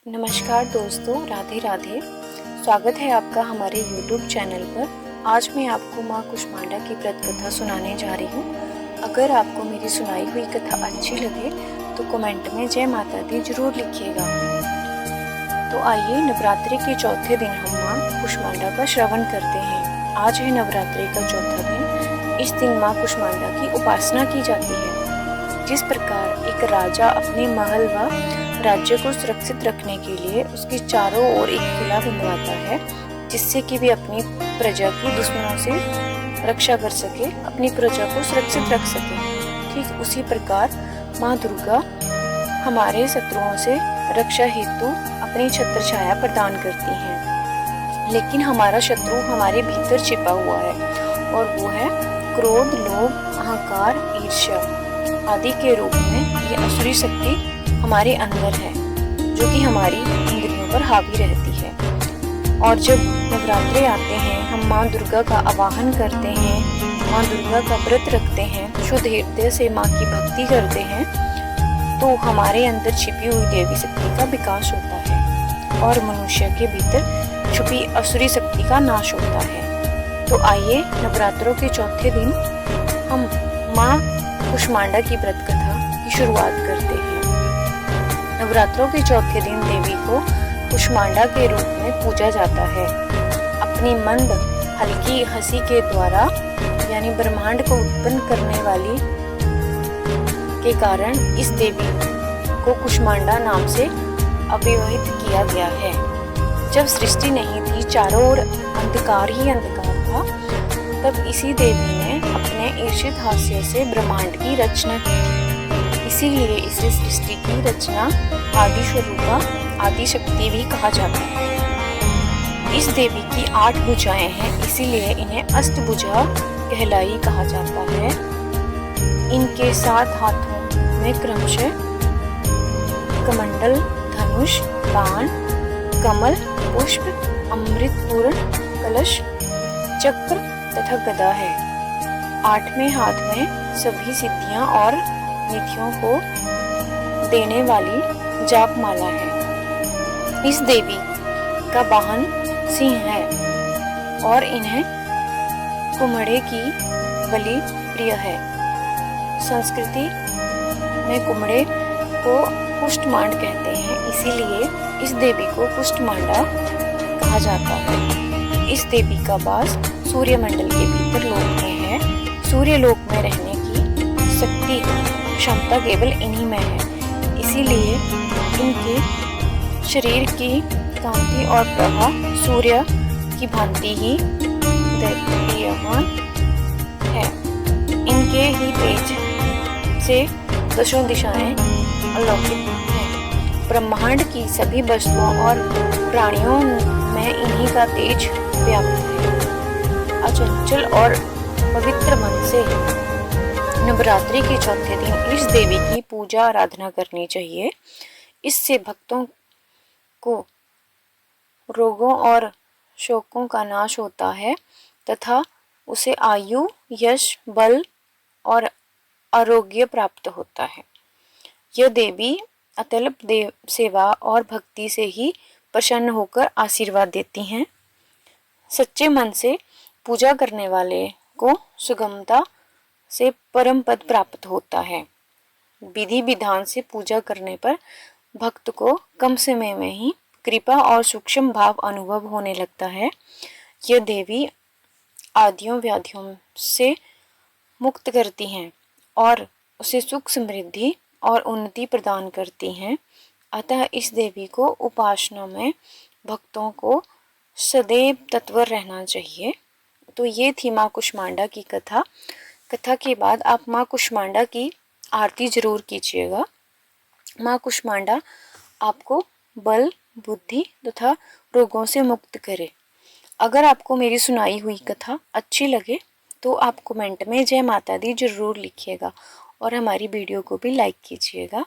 नमस्कार दोस्तों, राधे राधे। स्वागत है आपका हमारे YouTube चैनल पर। आज मैं आपको माँ कुष्मांडा की व्रत कथा सुनाने जा रही हूँ। अगर आपको मेरी सुनाई हुई कथा अच्छी लगे तो कमेंट में जय माता दी जरूर लिखिएगा। तो आइए, नवरात्रि के चौथे दिन हम माँ कुष्मांडा का श्रवण करते हैं। आज है नवरात्रि का चौथा दिन। इस दिन माँ कुष्मांडा की उपासना की जाती है। जिस प्रकार एक राजा अपने महल व राज्य को सुरक्षित रखने के लिए उसके चारों ओर एक किला बनवाता है, जिससे कि वे अपनी प्रजा की दुश्मनों से रक्षा कर सके, अपनी प्रजा को सुरक्षित रख सके, ठीक उसी प्रकार माँ दुर्गा हमारे शत्रुओं से रक्षा हेतु अपनी छत्र छाया प्रदान करती हैं। लेकिन हमारा शत्रु हमारे भीतर छिपा हुआ है और वो है क्रोध, लोभ, अहंकार, ईर्ष्या आदि के रूप में ये असुरी शक्ति हमारे अंदर है, जो कि हमारी इंद्रियों पर हावी रहती है। और जब नवरात्रे आते हैं, हम माँ दुर्गा का आवाहन करते हैं, माँ दुर्गा का व्रत रखते हैं, शुद्ध हृदय से माँ की भक्ति करते हैं, तो हमारे अंदर छिपी हुई देवी शक्ति का विकास होता है और मनुष्य के भीतर छुपी असुरी शक्ति का नाश होता है। तो आइए, नवरात्रों के चौथे दिन हम माँ कुष्मांडा की व्रत कथा की शुरुआत करते हैं। नवरात्रों के चौथे दिन देवी को कुष्मांडा के रूप में पूजा जाता है। अपनी मंद हल्की हंसी के द्वारा, यानी ब्रह्मांड को उत्पन्न करने वाली के कारण इस देवी को कुष्मांडा नाम से अभिहित किया गया है। जब सृष्टि नहीं थी, चारों ओर अंधकार ही अंधकार था, तब इसी देवी ने अपने ईर्षित हास्य से ब्रह्मांड की रचना की। इसीलिए इसे सृष्टि की रचना, आदि स्वरूपा, आदि शक्ति भी कहा जाता है। इस देवी की 8 भुजाएं हैं, इसीलिए इन्हें अष्टभुजा कहलाई कहा जाता है। इनके 7 हाथों में क्रमशः कमंडल, धनुष, बाण, कमल, पुष्प, अमृतपूर्ण कलश, चक्र तथा गदा है। 8वें हाथ में सभी सिद्धियां और निधियों को देने वाली जाप माला है। इस देवी का वाहन सिंह है और इन्हें कुम्हड़े की बलि प्रिय है। संस्कृति में कुम्हड़े को कुष्टमांड कहते हैं, इसीलिए इस देवी को कुष्टमांडा कहा जाता है। इस देवी का वास सूर्य मंडल के भीतर लोक में है। सूर्य लोक में रहने की शक्ति, क्षमता केवल इन्हीं में है, इसीलिए इनके शरीर की कांति और प्रभा सूर्य की भांति ही दीप्यमान है। इनके ही तेज से दशों दिशाएं अलौकिक हैं। ब्रह्मांड की सभी वस्तुओं और प्राणियों में इन्हीं का तेज व्याप्त है। अचंचल और पवित्र मन से नवरात्रि के चौथे दिन इस देवी की पूजा आराधना करनी चाहिए। इससे भक्तों को रोगों और शोकों का नाश होता है तथा उसे आयु, यश, बल और आरोग्य प्राप्त होता है। यह देवी अतल्प देव सेवा और भक्ति से ही प्रसन्न होकर आशीर्वाद देती हैं। सच्चे मन से पूजा करने वाले को सुगमता से परम पद प्राप्त होता है। विधि विधान से पूजा करने पर भक्त को कम समय में ही कृपा और सूक्ष्म भाव अनुभव होने लगता है। यह देवी आदियों व्याधियों से मुक्त करती हैं और उसे सुख, समृद्धि और उन्नति प्रदान करती हैं। अतः इस देवी को उपासना में भक्तों को सदैव तत्पर रहना चाहिए। तो ये थी माँ कुष्मांडा की कथा। कथा के बाद आप माँ कुष्मांडा की आरती जरूर कीजिएगा। माँ कुष्मांडा आपको बल, बुद्धि तथा रोगों से मुक्त करे। अगर आपको मेरी सुनाई हुई कथा अच्छी लगे तो आप कमेंट में जय माता दी जरूर लिखिएगा और हमारी वीडियो को भी लाइक कीजिएगा।